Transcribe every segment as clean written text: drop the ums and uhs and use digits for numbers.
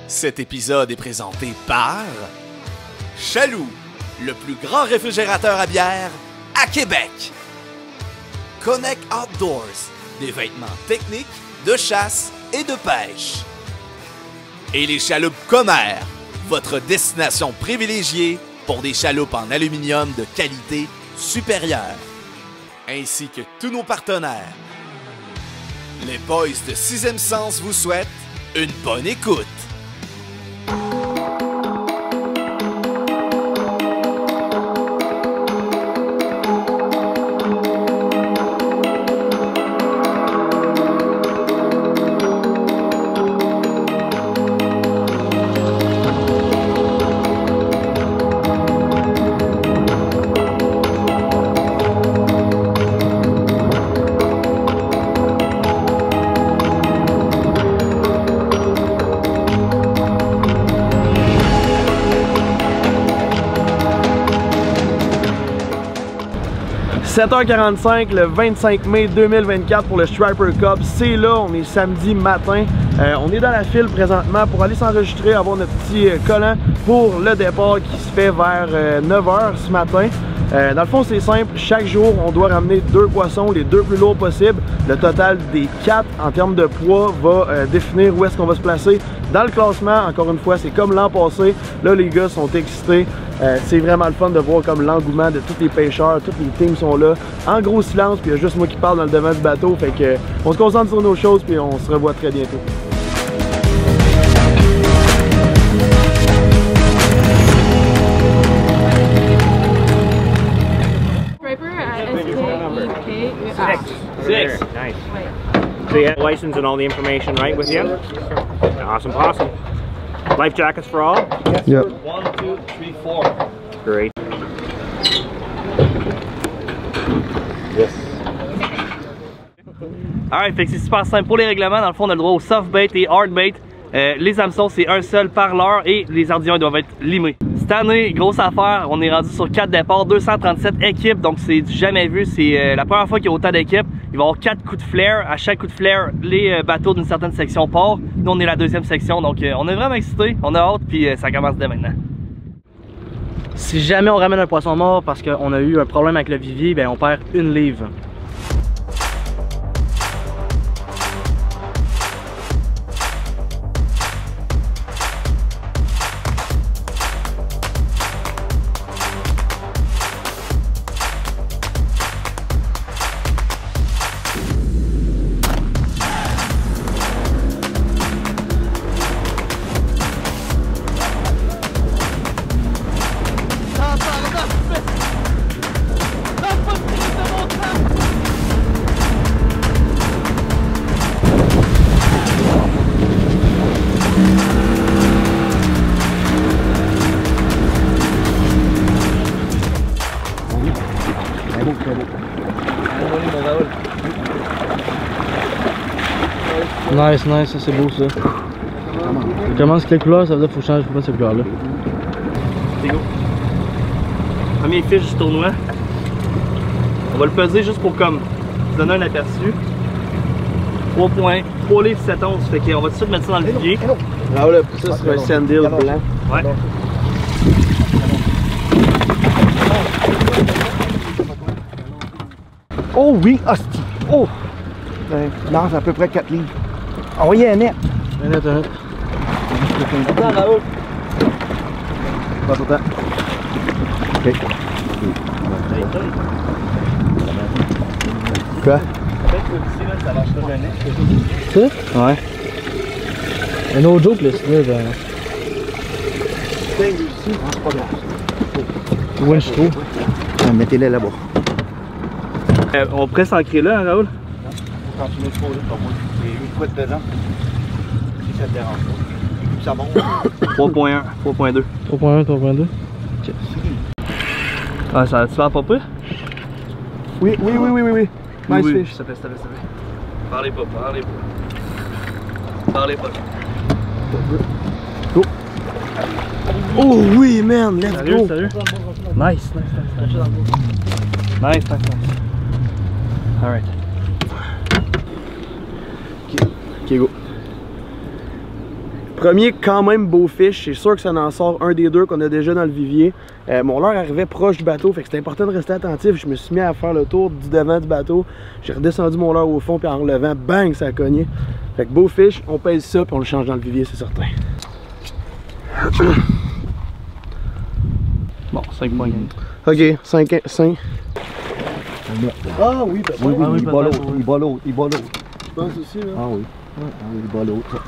Cet épisode est présenté par Chaloux, le plus grand réfrigérateur à bière à Québec. Connect Outdoors, des vêtements techniques, de chasse et de pêche. Et les chaloupes Comer, votre destination privilégiée pour des chaloupes en aluminium de qualité supérieure. Ainsi que tous nos partenaires. Les boys de 6e Sens vous souhaitent une bonne écoute. « 7h45 le 25 mai 2024 pour le Striper Cup. C'est là, on est samedi matin. On est dans la file présentement pour aller s'enregistrer, avoir notre petit collant pour le départ qui se fait vers 9h ce matin. Dans le fond, c'est simple. Chaque jour, on doit ramener 2 poissons, les 2 plus lourds possibles. Le total des 4 en termes de poids va définir où est-ce qu'on va se placer dans le classement. Encore une fois, c'est comme l'an passé. Là, les gars sont excités. C'est vraiment le fun de voir comme l'engouement de tous les pêcheurs, tous les teams sont là, en gros silence, puis il y a juste moi qui parle dans le devant du bateau, fait que on se concentre sur nos choses, puis on se revoit très bientôt. Six. Nice. So you have license and all the information right with you? Awesome, awesome. Life jackets for all? Yep. 1, 2, 3, 4. Great. Yes. Alright, fait que c'est super simple. Pour les règlements, dans le fond, on a le droit au soft bait et hard bait. Les hameçons, c'est un seul par l'heure et les ardillons doivent être limés. Cette année, grosse affaire, on est rendu sur 4 départs, 237 équipes, donc c'est du jamais vu. C'est la première fois qu'il y a autant d'équipes. Il va y avoir 4 coups de flair. À chaque coup de flair, les bateaux d'une certaine section partent. Nous, on est la deuxième section, donc on est vraiment excités. On a hâte, puis ça commence dès maintenant. Si jamais on ramène un poisson mort parce qu'on a eu un problème avec le vivier, ben on perd 1 livre. Nice, nice, ça c'est beau ça. Il commence quelle couleur, ça veut dire qu'il faut changer cette couleur là. C'est go. Premier fiche du tournoi. On va le peser juste pour comme donner un aperçu. 3 points, 3 livres 7 onces, fait qu'on va tout de suite mettre ça dans le vivier. Ah là, ça c'est un sandil blanc. Ouais. Oh oui, hostie! Oh! Lance à peu près 4 livres. Envoyez un net! Un net, un net. Attends, Raoul. Passe au temps. Ok. Quoi? Ça lâchera jamais. Ça? Ouais. Un autre joke, là, c'est là, ben... Ouais, je trouve. Mettez-les là-bas. On pourrait s'ancrer là, hein, Raoul? Quand tu mets trop là, il y a une couette dedans. Si ça te dérange pas. Ça monte. 3.1, 3.2. 3.1, 3.2. Ok. Ah, ça tu vas pas pire? Oui. Nice Oui, fish. s'il te plaît. Parlez pas. Parlez pas. Go. Oh oui, man, let's go. Sérieux? Nice. Nice. Alright. Ok, go. Premier, quand même beau fish. C'est sûr que ça en sort un des deux qu'on a déjà dans le vivier. Mon leurre arrivait proche du bateau, fait que c'était important de rester attentif. Je me suis mis à faire le tour du devant du bateau. J'ai redescendu mon leurre au fond, puis en relevant, bang, ça a cogné. Fait que beau fish, on pèse ça, puis on le change dans le vivier, c'est certain. Bon, 5 points. Ok, 5. Ah oui, oui, il bat l'autre, il bat l'autre, il bat l'autre. Je pense aussi, là. Ah oui, il bat l'autre.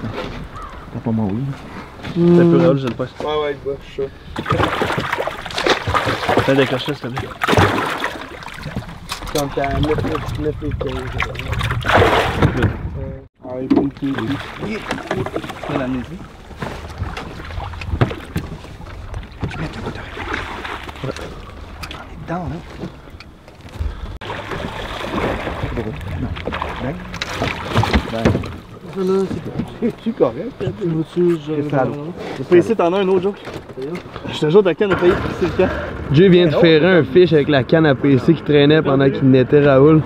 T'as pas moi, oui. C'est un peu Raoul, je le passe. Ouais, il bat, je suis sûr. Fais décrocher, s'il te plaît. Quand t'as 9 et 15. Ah, il faut qu'il y ait. Tu peux l'amener ici. C'est correct. Tu ici, t'en as un autre, Joe. Je te jure, ta canne a payé c'est le camp. Jay vient de faire un fish avec la canne à PC qui traînait pendant qu'il nettait Raoul.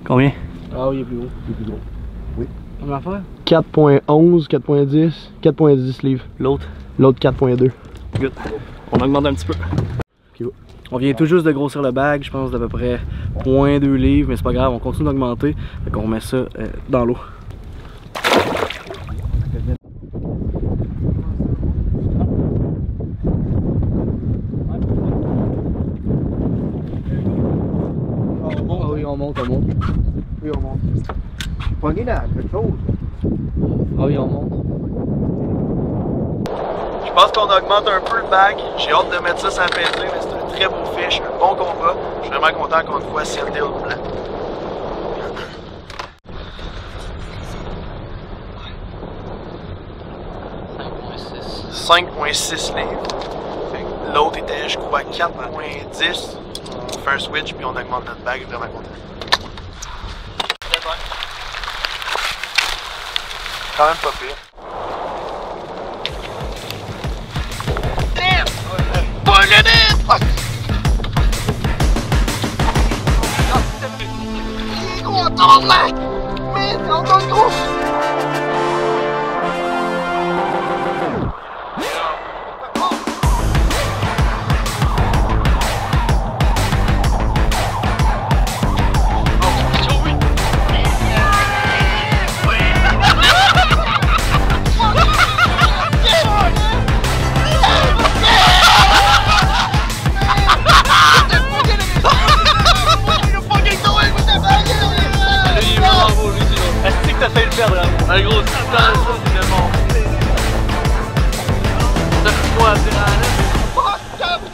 Combien? Ah oui, il est plus gros. Il est plus gros. Oui. Combien à faire? 4.11, 4.10, 4.10 livres. L'autre? L'autre 4.2. Good. On augmente un petit peu. On vient tout juste de grossir le bag, je pense d'à peu près 0.2 livres, mais c'est pas grave, on continue d'augmenter. Fait qu'on remet ça dans l'eau. Oui, on monte, on monte. Oui, on monte. Pogné dans quelque chose. Ah oui, on monte. Je pense qu'on augmente un peu le bag. J'ai hâte de mettre ça sans peser, mais c'est un très beau fish, un bon combat. Je suis vraiment content qu'on le voit scellé au blanc. 5.6 livres. L'autre était, je crois, 4.10. On fait un switch puis on augmente notre bag, vraiment content. Quand même pas pire.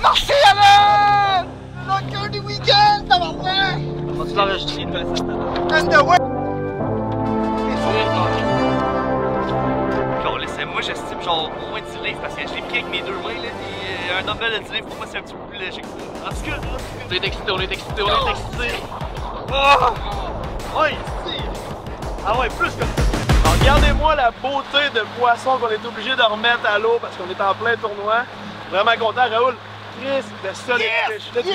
Merci Alan! Le cœur du week-end, ça va faire! Vas-tu l'enregistrer? Moi j'estime genre au moins 10 livres parce que je l'ai pris avec mes deux mains là, et un dumbbell de 10 livres pour moi c'est un petit peu plus léger que ça. En tout cas, on est excité, on est excité, on est excité. Oh! Ouais, ici! Ah ouais, plus comme ça. Regardez-moi la beauté de poisson qu'on est obligé de remettre à l'eau parce qu'on est en plein tournoi. Vraiment content, Raoul. Chris, de solid fish. Let's go.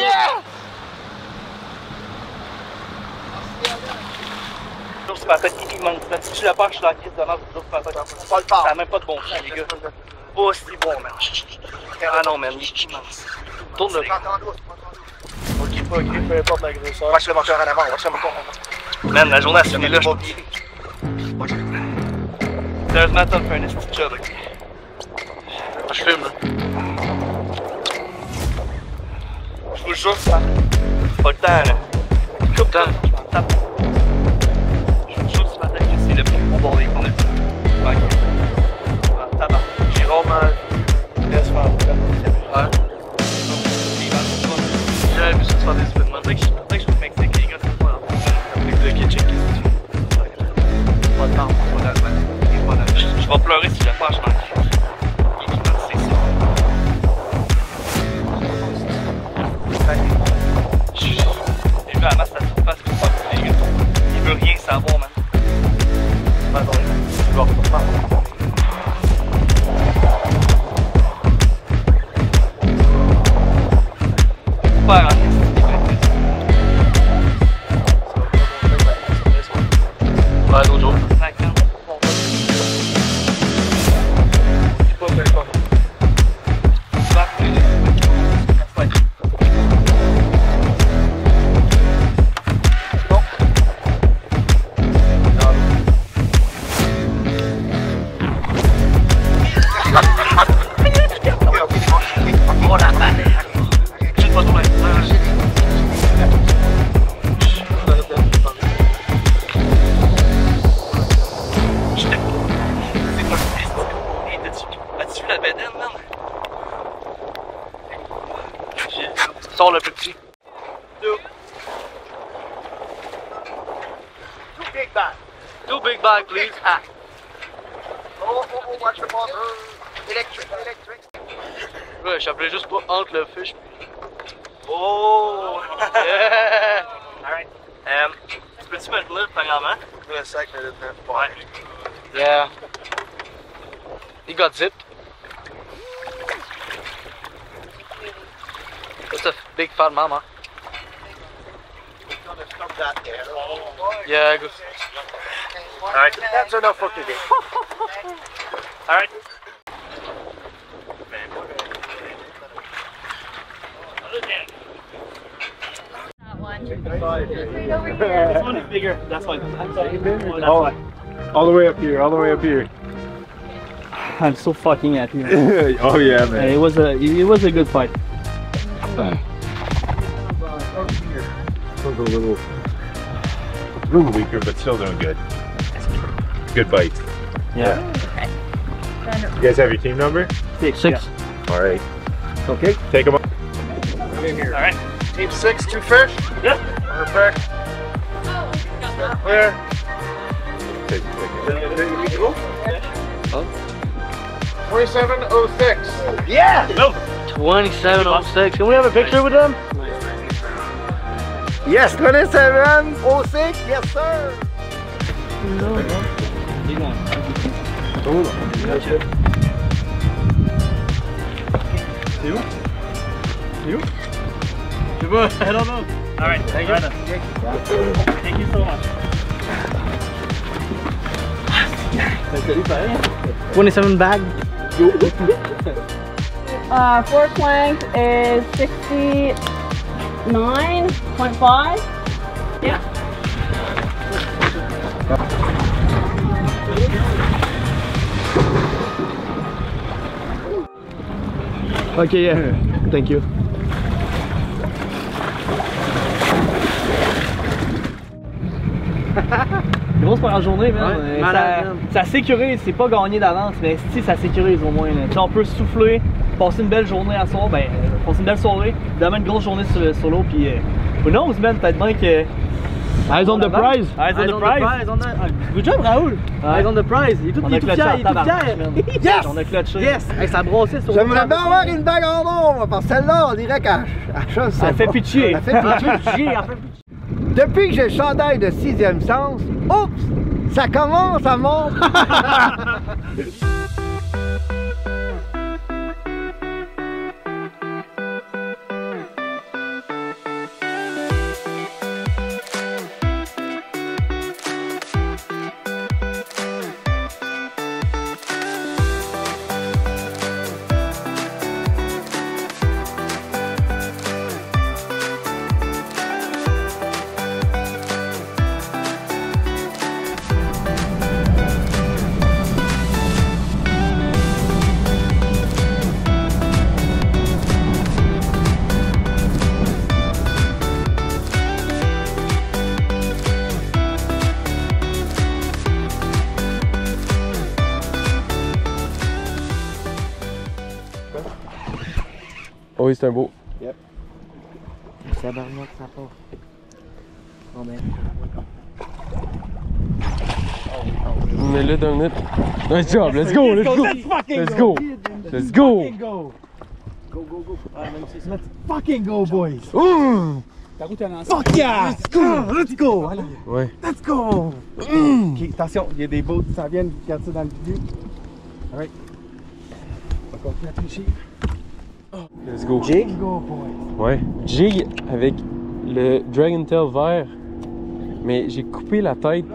C'est ma tête immense. Si tu la perds, je suis dans la crise de merde. Ça n'a même pas de bon sens, les gars. Pas si bon, man. Ah non, man, il est immense. Tourne le Ok, pas ok, peu importe la grosseur. Watch le moteur en avant, watch le moteur en avant. Man, la journée à se finir là, je suis sérieusement, t'as fait un esti de job, ok? Je filme, là. Je vous le jure, pas le temps, là. Coupe temps, je m'en tape. Je vous jure, ce matin que c'est le plus beau bordel qu'on a fait. Ouais. Je m'en tape. J'ai rarement laisse faire. Ouais. J'avais vu ça se faire des événements. Dès que je suis au Mexique, les gars, c'est pas avec le kitchen, qu'est-ce que tu fais? Pas de temps, pas d'allemagne. Je vais pleurer si je le fais, je m'en crie. Il est immense, c'est ça. J'ai vu à la masse à toute face, c'est pas pour les gars. Il veut rien savoir, man. Pas drôle. Je vais reprendre. Super, hein? do. 2 big bags. 2 big bag, please. Oh, watch the ball. Electric. Ouais, je t'appelais juste pas entre le fish. Oh! Yeah! Alright. Peux-tu me le tenir, premièrement? Give me a second, isn't it? Ouais. Yeah. He got zipped. That's a big fat mama. Yeah, good. Alright, that's enough for today. Alright. This one is bigger. That's why. All the way up here, all the way up here. I'm so fucking happy. Oh yeah, man. It was a good fight. A little weaker, but still doing good. Good bite. Yeah. You guys have your team number? 6. All right. Okay. Take them up. All right. Team 6, 2 fish? Yep. Perfect. Clear. Take 2706. Yeah! 2706. Can we have a picture with them? Yes, 2706. Yes, sir. You? I don't know. All right. Thank you. Thank you so much. 27 bag. 4 planks is 69.5. Yeah. Okay, yeah. Thank you. Grosse première journée, man. Ouais, malade, man. Ça sécurise, c'est pas gagné d'avance, mais si ça sécurise au moins. Là. On peut souffler, passer une belle journée à soir, passer une belle soirée, demain une grosse journée sur l'eau, puis who knows, man, peut-être bien que. Eyes on the prize. Eyes on the prize. Good job, Raoul. Eyes on the prize. Il est tout On a fier, clutché en il est tout tabarnak, fier. man. Yes! On a clutché. Yes! Hey, ça brossait sur J'aimerais bien avoir une bague en or, parce que celle-là, on dirait qu'elle chose. Ça fait pitié. Elle fait pitié. Depuis que j'ai le chandail de 6e sens, oups, ça commence à monter. Oui, c'est un beau. Yep. Ça barnote, ça part. Oh man. Mets-le dans le net. Nice job, let's go, let's go. Let's go. Let's go. Go. Go. Let's fucking go, boys. Ta route est lancée. Fuck yeah! Let's go! Allez. Ouais. Let's go! Ok, attention, il y a des boats qui s'en viennent, regarde ça dans le vidéo. Alright. On va continuer à tricher. Let's go. Jig? Go, boys. Ouais. Jig avec le Dragon Tail vert. Mais j'ai coupé la tête.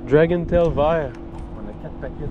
Dragon Tail vert. On a 4 paquets.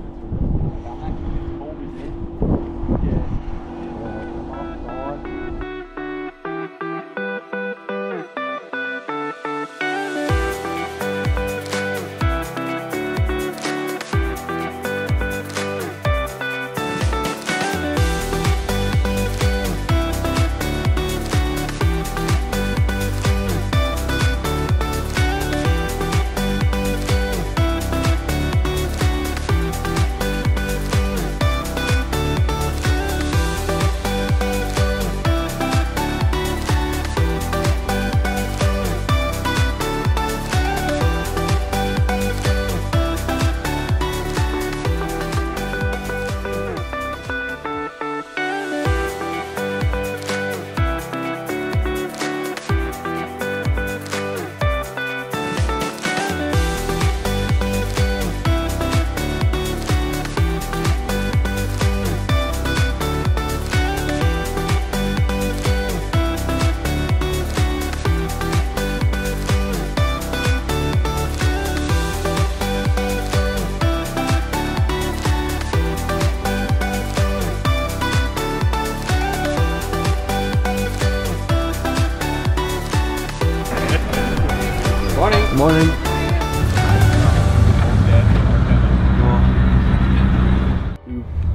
Morning.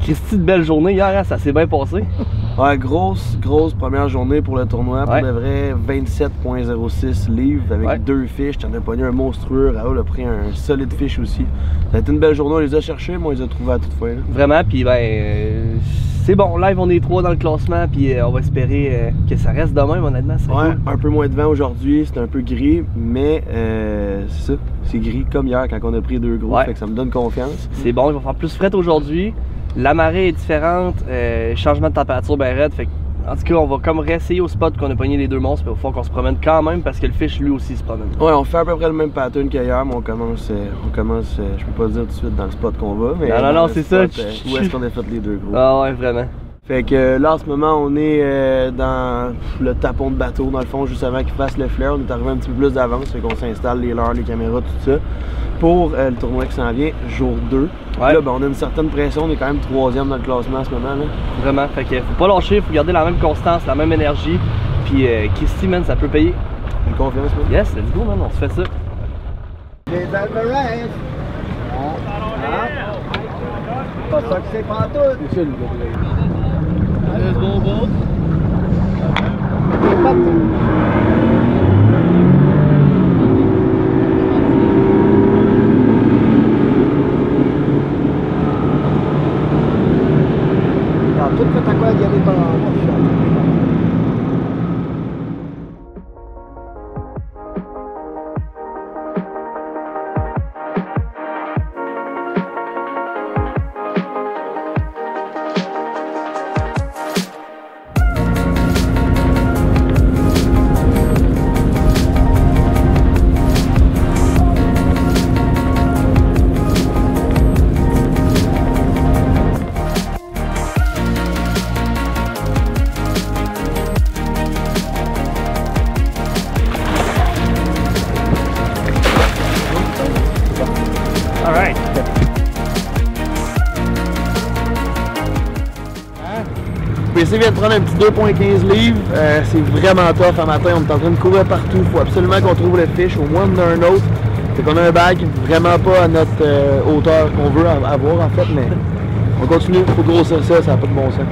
Christy, de belle journée hier, hein? Ça s'est bien passé. Ouais, grosse première journée pour le tournoi. Pour de vrai, 27,06 livres avec 2 fiches. T'en as pogné un monstrueux. Raoul a pris un solide fiche aussi. Ça a été une belle journée, on les a cherchés, mais on les a trouvés à toute fois. Là. Vraiment, puis c'est bon. Live, on est 3 dans le classement, puis on va espérer que ça reste de même, honnêtement. Ouais, un peu moins de vent aujourd'hui, c'est un peu gris, mais c'est ça. C'est gris comme hier quand on a pris 2 gros, fait que ça me donne confiance. C'est bon, il va faire plus fret aujourd'hui. La marée est différente, changement de température bien raide, fait que, en tout cas on va comme réessayer au spot qu'on a pogné les 2 monstres, mais il faut qu'on se promène quand même parce que le fish lui aussi se promène. Ouais, on fait à peu près le même pattern qu'hier, mais on commence, je peux pas dire tout de suite dans le spot qu'on va, mais non, c'est ça. Où est-ce qu'on a fait les 2 gros? Ah ouais, vraiment. Fait que là en ce moment on est dans le tapon de bateau dans le fond juste avant qu'il fasse le flare. On est arrivé un petit peu plus d'avance, fait qu'on s'installe les leurres, les caméras, tout ça pour le tournoi qui s'en vient, jour 2. Là ben, on a une certaine pression, on est quand même 3e dans le classement en ce moment là. Vraiment, fait que faut pas lâcher, faut garder la même constance, la même énergie. Puis Christy, man, ça peut payer. Une confiance, man. Yes, let's go, man, on se fait ça. Les Alvarez! Pas ça que c'est pas tout! C'est ça, le gars. Let's go, go! Tout fait à quoi d'y aller par en Alright. PC vient de prendre un petit 2,15 livres. C'est vraiment tough un matin. On est en train de courir partout. Il faut absolument qu'on trouve le fish. Au moins on en a un autre. Fait qu'on a un bag vraiment pas à notre hauteur qu'on veut avoir en fait. Mais on continue. Il faut grossir ça. Ça n'a pas de bon sens.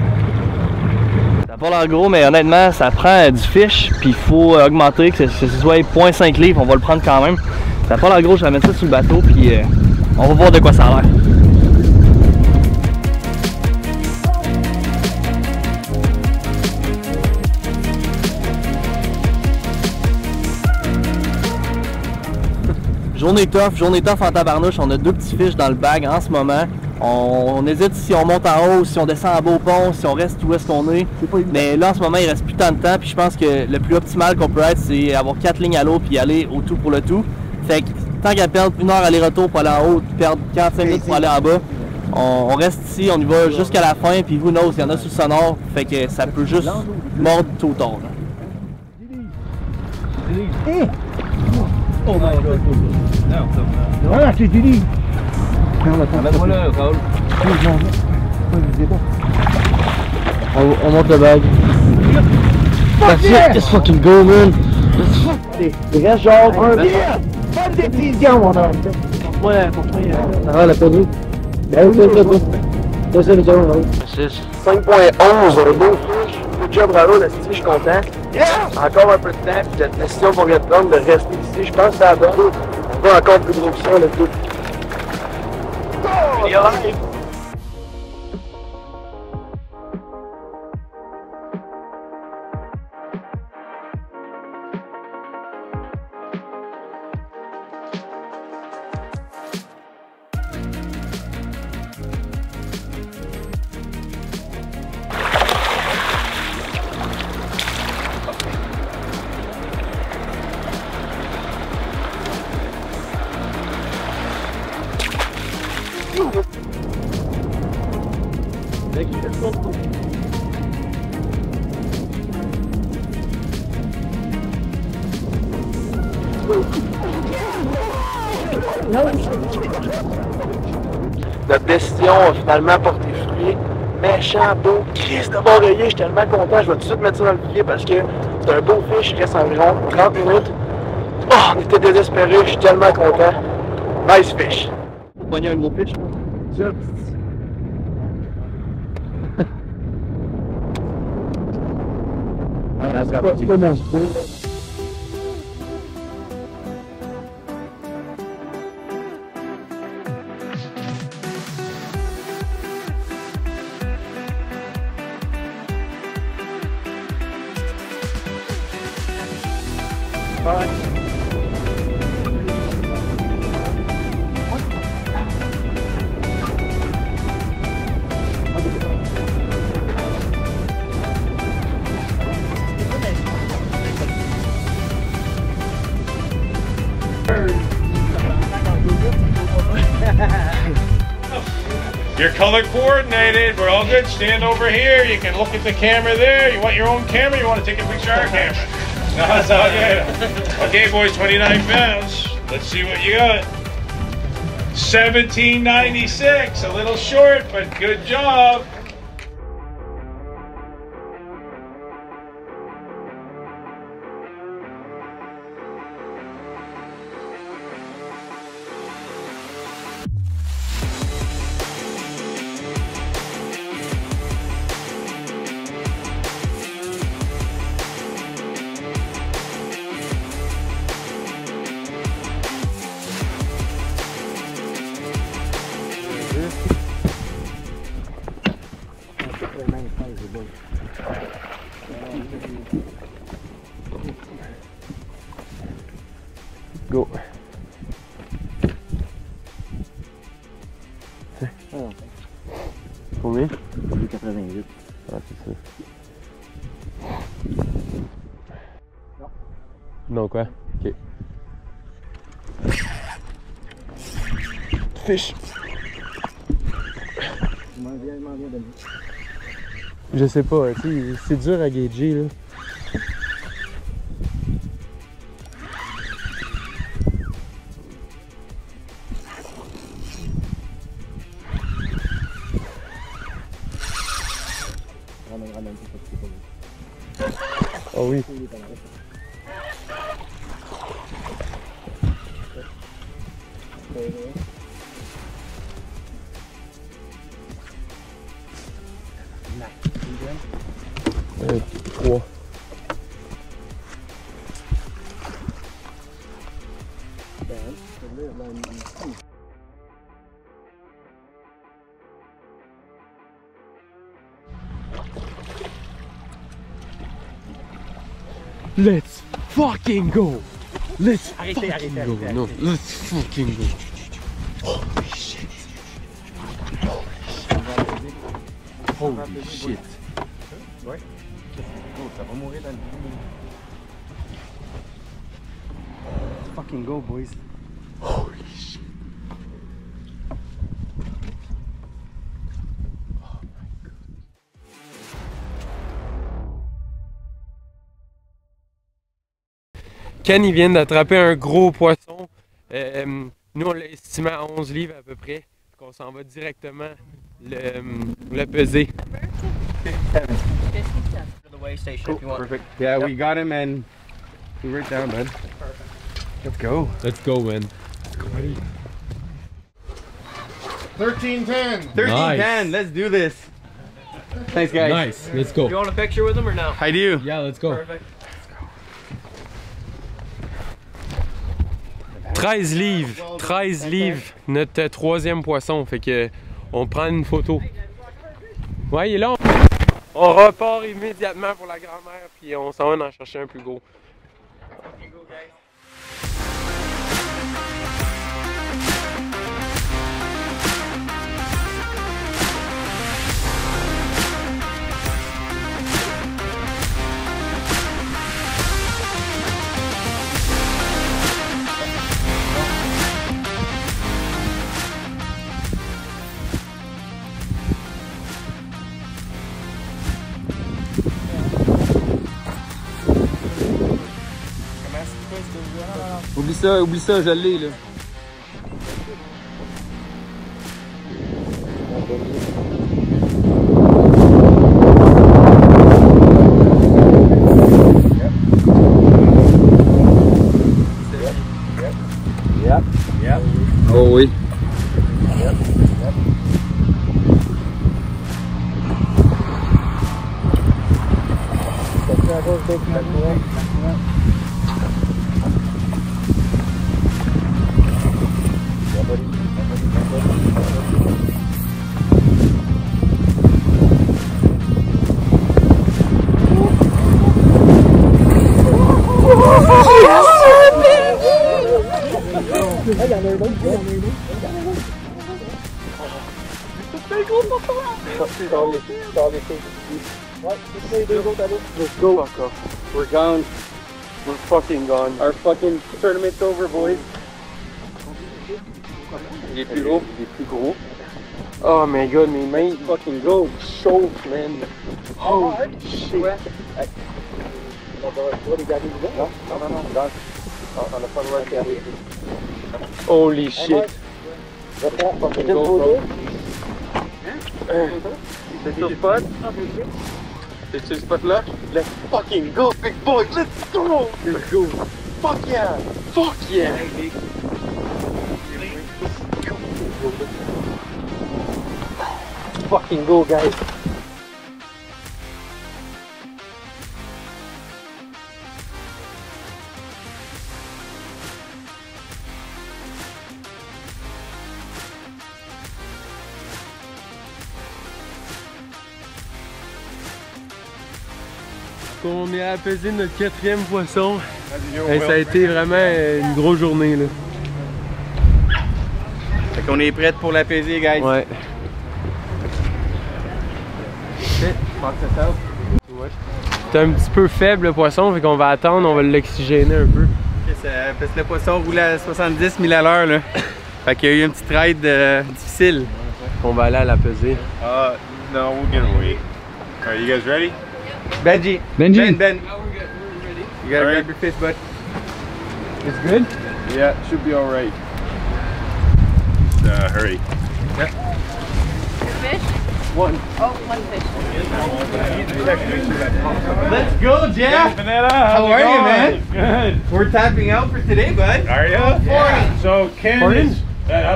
Ça n'a pas l'air gros, mais honnêtement, ça prend du fish. Puis il faut augmenter, que ce soit 0,5 livres. On va le prendre quand même. Ça n'a pas l'air gros. Je vais mettre ça sur le bateau. Puis on va voir de quoi ça a l'air. Journée tough en tabarnouche. On a 2 petits fiches dans le bag en ce moment. On hésite si on monte en haut, si on descend à Beaupont, si on reste où est-ce qu'on est. Mais là en ce moment il reste plus tant de temps. Puis je pense que le plus optimal qu'on peut être, c'est avoir 4 lignes à l'eau puis aller au tout pour le tout. Fait que tant qu'à perdre 1 heure aller-retour pour aller en haut, perdre 45 minutes pour aller en bas, on reste ici, on y va jusqu'à la fin. Puis who knows, il y en a sous le sonore. Fait que ça peut juste mordre tôt ou tard. Oh my god! Voilà, c'est Didi! Amène-moi là, Raoul! On monte le bag. That's it! Just fucking go, man! Il reste genre un... Pas de décision, mon homme! Ouais, pour toi, ça va la perdu. Ben, c'est ça, le job, Raoul. 5.11, un beau fiche. Good job, Raoul, je suis content. Encore un peu de temps, puis la décision qu'on vient de prendre de rester ici, je pense que ça va. On va encore plus gros que ça, le tout. Notre décision a finalement porté fruit. Méchant, beau, Christ de bon rayé, je suis tellement content. Je vais tout de suite mettre ça dans le filet parce que c'est un beau fiche, il reste environ 30 minutes. Oh, on était désespérés, je suis tellement content. Nice fish. On va pogner un gros fish. C'est pas mon style. You're color coordinated. We're all good. Stand over here. You can look at the camera there. You want your own camera? You want to take a picture of our camera? No, it's all good. Okay, boys, 29 pounds. Let's see what you got. 1796. A little short, but good job. Go. Combien? 88. Ah, c'est ça. Non, quoi? Ok. Fish. Je sais pas, tu sais, c'est dur à gager là. Oh oui. Trois. Let's fucking go! Let's fucking go! No, let's fucking go! Holy shit! Holy shit! Ouais. Oh, ça va mourir dans le Let's fucking go, boys. Holy shit! Ken, il vient d'attraper un gros poisson. Nous, on l'a estimé à 11 livres à peu près. On s'en va directement le peser. Cool. Perfect. Yeah, we got him and he right down, bud. Let's go. Let's go, man. 1310. 1310. Let's do this. Thanks, guys. Nice. Let's go. You want a picture with him or no? I do. Yeah, let's go. Perfect. 13 livres. 13 livres. Notre troisième poisson. Fait que on prend une photo. Ouais, il est là. On repart immédiatement pour la grand-mère. Puis on s'en va en chercher un plus gros. Oublie ça, je l'ai là. Let's go. Fuck off. We're gone. We're fucking gone. Our fucking tournament's over, boys. Il est plus gros. Il est plus gros. Oh my god, mes mains fucking go chauffent, man. Oh shit. On a pas le droit de. Holy shit. C'est sur spot? C'est sur ce spot là? Let's fucking go, big boy! Let's go! Let's go! Fuck yeah! Fuck yeah! Fucking go, guys! On est à peser notre 4e poisson. Et ça a été vraiment une grosse journée là. Fait qu'on est prêts pour la pesée, guys. Ouais. C'est un petit peu faible le poisson, fait qu'on va attendre, on va l'oxygéner un peu. Parce que le poisson roulait à 70 000 à l'heure là. Fait qu'il y a eu une petite ride difficile. On va aller à la pesée. No, we'll get away. Are you guys ready? Benji. Ben. You gotta grab your fish, bud. It's good? Yeah, should be alright. Just hurry. Fish? One. Oh, one fish. Let's go, Jeff! How are you, man? Good. We're tapping out for today, bud. Are you? Yeah. So, Ken, how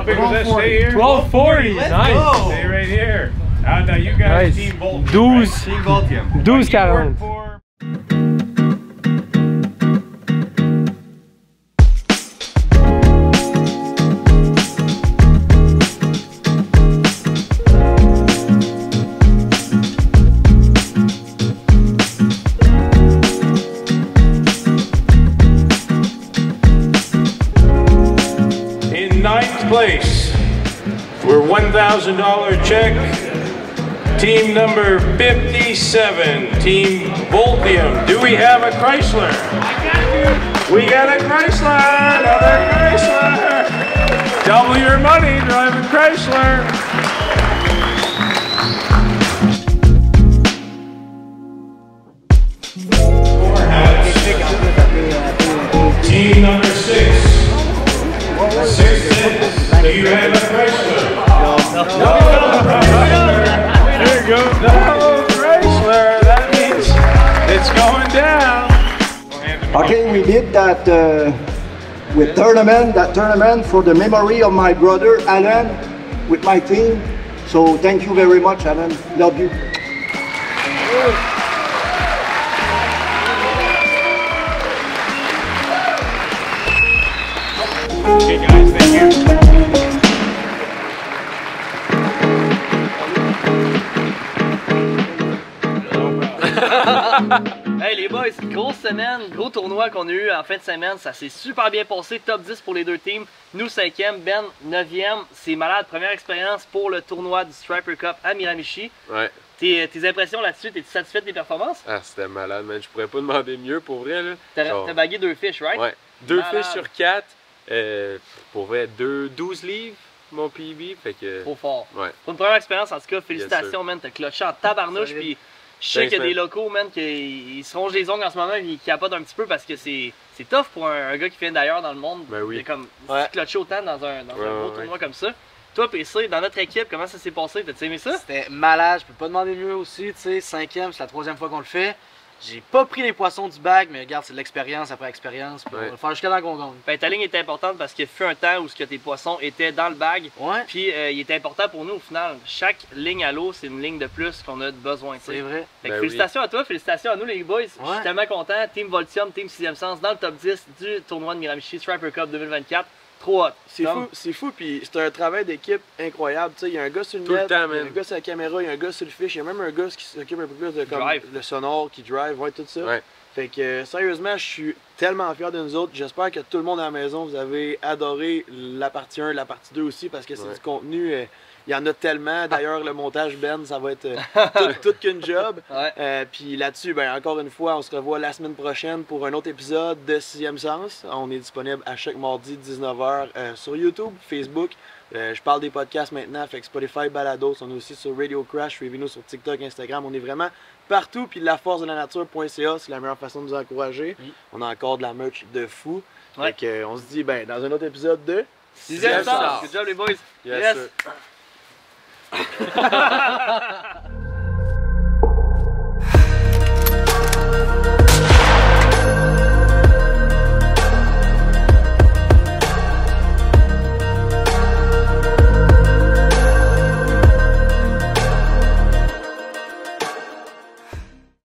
big was that? Stay here? 1240, Let's nice. go. Stay right here. Now you guys, Nice. Team Bolton. 12. Team Voltium. 12,40. In 9th place, we're $1,000 check. Team number 57, Team Voltium. Do we have a Chrysler? We got a Chrysler! Another Chrysler! Double your money driving Chrysler! Team number 6. 6 cents. Do you have a Chrysler? No. There you go. No Chrysler. That means it's going down. Okay, we did that with that tournament for the memory of my brother Alan with my team. So thank you very much, Alan. Love you. Okay, guys, thank you. Hey les boys, grosse semaine, gros tournoi qu'on a eu en fin de semaine, ça s'est super bien passé, top 10 pour les deux teams, nous 5e, Ben 9e, c'est malade, première expérience pour le tournoi du Striper Cup à Miramichi. Ouais. Tes impressions là-dessus, t'es-tu satisfait des performances? Ah, c'était malade, man. Je pourrais pas demander mieux pour vrai, là. T'as bagué 2 fish, right? Ouais. 2 Malade. fish sur 4. Pour vrai, 12 livres, mon PB. Fait que. Trop fort. Ouais. Pour une première expérience, en tout cas, félicitations, sûr. man. T'as clutché en tabarnouche, puis je sais Thanks, qu'il y a des man. locaux, man, qui se rongent les ongles en ce moment, qui capotent un petit peu parce que c'est tough pour un gars qui vient d'ailleurs dans le monde. Ben oui. De comme Ouais. clutcher autant dans un gros ouais. tournoi comme ça. Toi, PC, dans notre équipe, comment ça s'est passé? T'as-tu aimé ça? C'était malade, je peux pas demander mieux aussi, tu sais, 5e, c'est la 3e fois qu'on le fait. J'ai pas pris les poissons du bag, mais regarde, c'est de l'expérience après expérience, puis on va le faire jusqu'à temps qu'on gagne. Ben, ta ligne était importante parce qu'il fut un temps où tes poissons étaient dans le bag. Ouais. Puis il était important pour nous au final. Chaque ligne à l'eau, c'est une ligne de plus qu'on a besoin. C'est vrai. Fait que Ben félicitations à toi, félicitations à nous les boys. Je Ouais. suis tellement content. Team Voltium, Team 6e Sens dans le top 10 du tournoi de Miramichi Striper Cup 2024. Trop hot. C'est fou, puis c'est un travail d'équipe incroyable. Tu sais, il y a un gars sur le Tout le net, temps, il y a un man. gars sur la caméra, il y a un gars sur le fish, il y a même un gars qui s'occupe un peu plus de comme, Drive. le sonore, qui drive, ouais, tout ça. Ouais. Fait que sérieusement, je suis tellement fier de nous autres. J'espère que tout le monde à la maison, vous avez adoré la partie 1, la partie 2 aussi, parce que c'est Ouais. du contenu Il y en a tellement. D'ailleurs, le montage, Ben, ça va être tout qu'une job. Ouais. Puis là-dessus, ben, encore une fois, on se revoit la semaine prochaine pour un autre épisode de 6e Sens. On est disponible à chaque mardi 19h sur YouTube, Facebook. Je parle des podcasts maintenant, fait que Spotify, Balados, on est aussi sur Radio Crash, suivez-nous sur TikTok, Instagram, on est vraiment partout. Puis laforcedelanature.ca, c'est la meilleure façon de nous encourager. On a encore de la merch de fou. Ouais. Fait que, on se dit ben, dans un autre épisode de 6e Sens. Good job les boys. Yes. Sir.